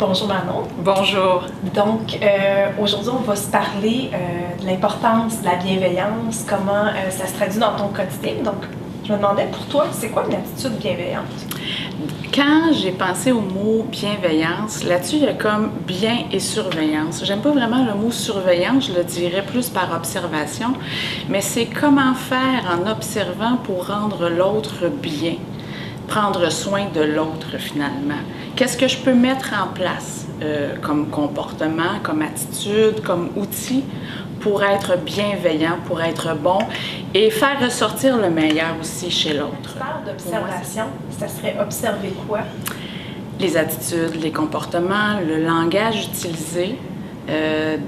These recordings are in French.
Bonjour Manon. Bonjour. Donc, aujourd'hui, on va se parler de l'importance de la bienveillance, comment ça se traduit dans ton quotidien. Donc, je me demandais, pour toi, c'est quoi une attitude bienveillante? Quand j'ai pensé au mot bienveillance, là-dessus, il y a comme bien et surveillance. J'aime pas vraiment le mot surveillance, je le dirais plus par observation, mais c'est comment faire en observant pour rendre l'autre bien, prendre soin de l'autre finalement. Qu'est-ce que je peux mettre en place comme comportement, comme attitude, comme outil pour être bienveillant, pour être bon et faire ressortir le meilleur aussi chez l'autre. Tu parles d'observation, ça serait observer quoi? Les attitudes, les comportements, le langage utilisé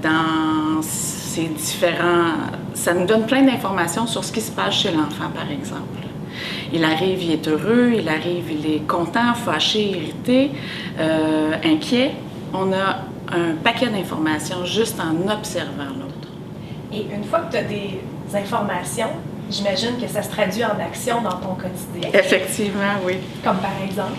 dans ces différents... Ça nous donne plein d'informations sur ce qui se passe chez l'enfant, par exemple. Il arrive, il est heureux, il arrive, il est content, fâché, irrité, inquiet. On a un paquet d'informations juste en observant l'autre. Et une fois que tu as des informations, j'imagine que ça se traduit en action dans ton quotidien. Effectivement, oui. Comme par exemple?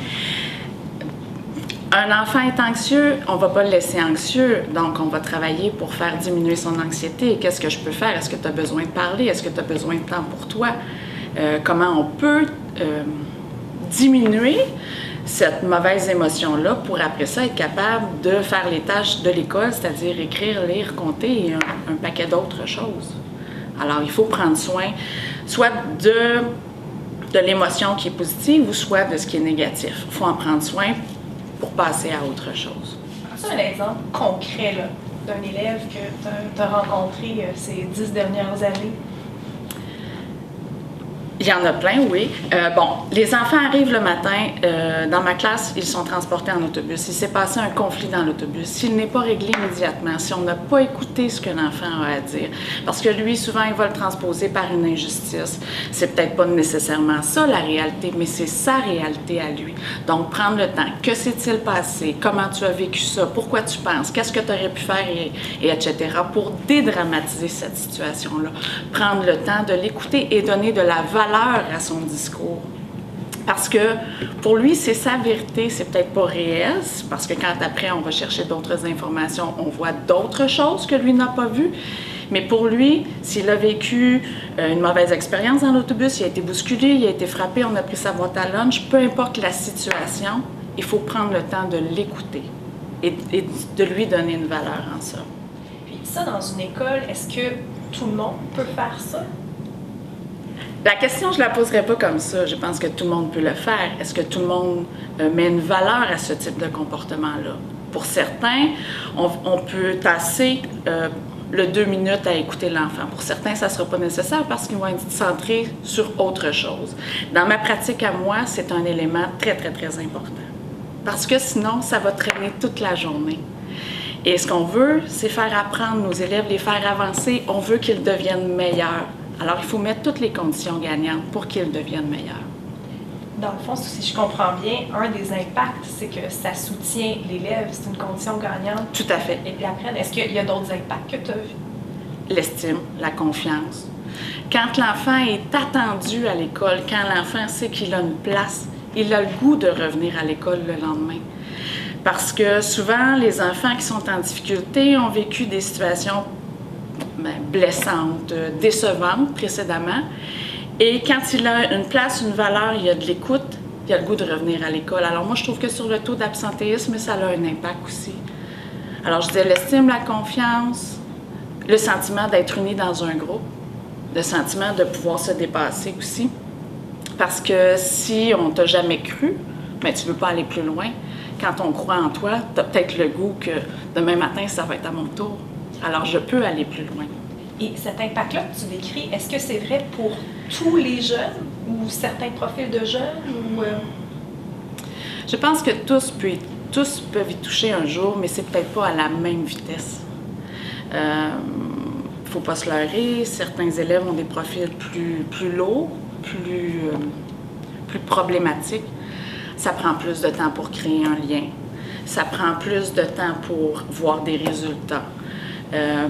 Un enfant est anxieux, on ne va pas le laisser anxieux, donc on va travailler pour faire diminuer son anxiété. Qu'est-ce que je peux faire? Est-ce que tu as besoin de parler? Est-ce que tu as besoin de temps pour toi? Comment on peut diminuer cette mauvaise émotion-là pour après ça être capable de faire les tâches de l'école, c'est-à-dire écrire, lire, compter et un paquet d'autres choses. Alors, il faut prendre soin soit de l'émotion qui est positive ou soit de ce qui est négatif. Il faut en prendre soin pour passer à autre chose. C'est un exemple concret là, d'un élève que tu as rencontré ces 10 dernières années? Il y en a plein, oui. Les enfants arrivent le matin. Dans ma classe, ils sont transportés en autobus. Il s'est passé un conflit dans l'autobus. S'il n'est pas réglé immédiatement, si on n'a pas écouté ce que l'enfant a à dire, parce que lui, souvent, il va le transposer par une injustice. C'est peut-être pas nécessairement ça, la réalité, mais c'est sa réalité à lui. Donc, prendre le temps. Que s'est-il passé? Comment tu as vécu ça? Pourquoi tu penses? Qu'est-ce que tu aurais pu faire? Et etc. pour dédramatiser cette situation-là. Prendre le temps de l'écouter et donner de la valeur à son discours. Parce que pour lui, c'est sa vérité, c'est peut-être pas réel, parce que quand après on va chercher d'autres informations, on voit d'autres choses que lui n'a pas vues. Mais pour lui, s'il a vécu une mauvaise expérience dans l'autobus, il a été bousculé, il a été frappé, on a pris sa boîte à lunch, peu importe la situation, il faut prendre le temps de l'écouter et de lui donner une valeur en ça. Puis ça, dans une école, est-ce que tout le monde peut faire ça? La question, je ne la poserai pas comme ça. Je pense que tout le monde peut le faire. Est-ce que tout le monde met une valeur à ce type de comportement-là? Pour certains, on peut tasser le 2 minutes à écouter l'enfant. Pour certains, ça ne sera pas nécessaire parce qu'ils vont être centrés sur autre chose. Dans ma pratique à moi, c'est un élément très, très, très important. Parce que sinon, ça va traîner toute la journée. Et ce qu'on veut, c'est faire apprendre nos élèves, les faire avancer. On veut qu'ils deviennent meilleurs. Alors, il faut mettre toutes les conditions gagnantes pour qu'ils deviennent meilleurs. Dans le fond, si je comprends bien, un des impacts, c'est que ça soutient l'élève, c'est une condition gagnante. Tout à fait. Et puis après, est-ce qu'il y a d'autres impacts que tu as vus? L'estime, la confiance. Quand l'enfant est attendu à l'école, quand l'enfant sait qu'il a une place, il a le goût de revenir à l'école le lendemain. Parce que souvent, les enfants qui sont en difficulté ont vécu des situations blessante, décevante précédemment. Et quand il a une place, une valeur, il y a de l'écoute, il a le goût de revenir à l'école. Alors moi, je trouve que sur le taux d'absentéisme, ça a un impact aussi. Alors je disais l'estime, la confiance, le sentiment d'être uni dans un groupe, le sentiment de pouvoir se dépasser aussi. Parce que si on t'a jamais cru, mais tu ne veux pas aller plus loin. Quand on croit en toi, tu as peut-être le goût que demain matin, ça va être à mon tour. Alors, je peux aller plus loin. Et cet impact-là que tu décris, est-ce que c'est vrai pour tous les jeunes ou certains profils de jeunes? Ou Je pense que tous peuvent y toucher un jour, mais c'est peut-être pas à la même vitesse. Faut pas se leurrer, certains élèves ont des profils plus lourds, plus problématiques. Ça prend plus de temps pour créer un lien. Ça prend plus de temps pour voir des résultats.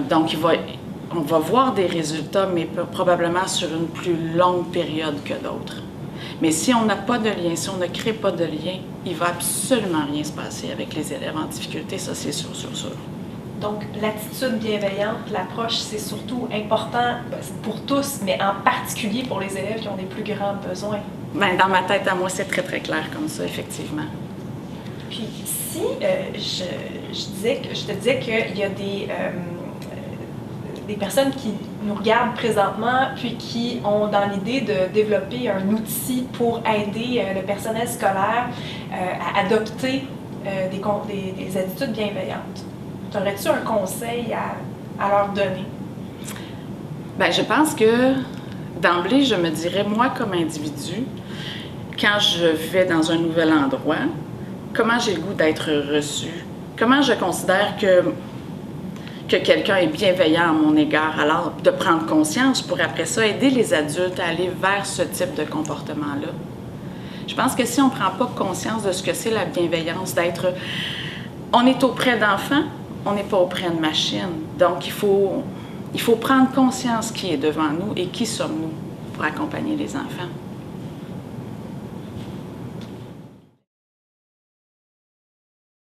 Donc, on va voir des résultats, mais probablement sur une plus longue période que d'autres. Mais si on n'a pas de lien, si on ne crée pas de lien, il ne va absolument rien se passer avec les élèves en difficulté, ça c'est sûr, sûr, sûr. Donc, l'attitude bienveillante, l'approche, c'est surtout important pour tous, mais en particulier pour les élèves qui ont des plus grands besoins. Bien, dans ma tête à moi, c'est très, très clair comme ça, effectivement. Puis, si je te disais qu'il y a des personnes qui nous regardent présentement, puis qui ont dans l'idée de développer un outil pour aider le personnel scolaire à adopter des attitudes bienveillantes, aurais-tu un conseil à leur donner? Bien, je pense que d'emblée, je me dirais, moi, comme individu, quand je vais dans un nouvel endroit, comment j'ai le goût d'être reçu? Comment je considère que quelqu'un est bienveillant à mon égard? Alors, de prendre conscience pour après ça aider les adultes à aller vers ce type de comportement-là. Je pense que si on ne prend pas conscience de ce que c'est la bienveillance, on est auprès d'enfants, on n'est pas auprès de machines. Donc, il faut prendre conscience qui est devant nous et qui sommes-nous pour accompagner les enfants.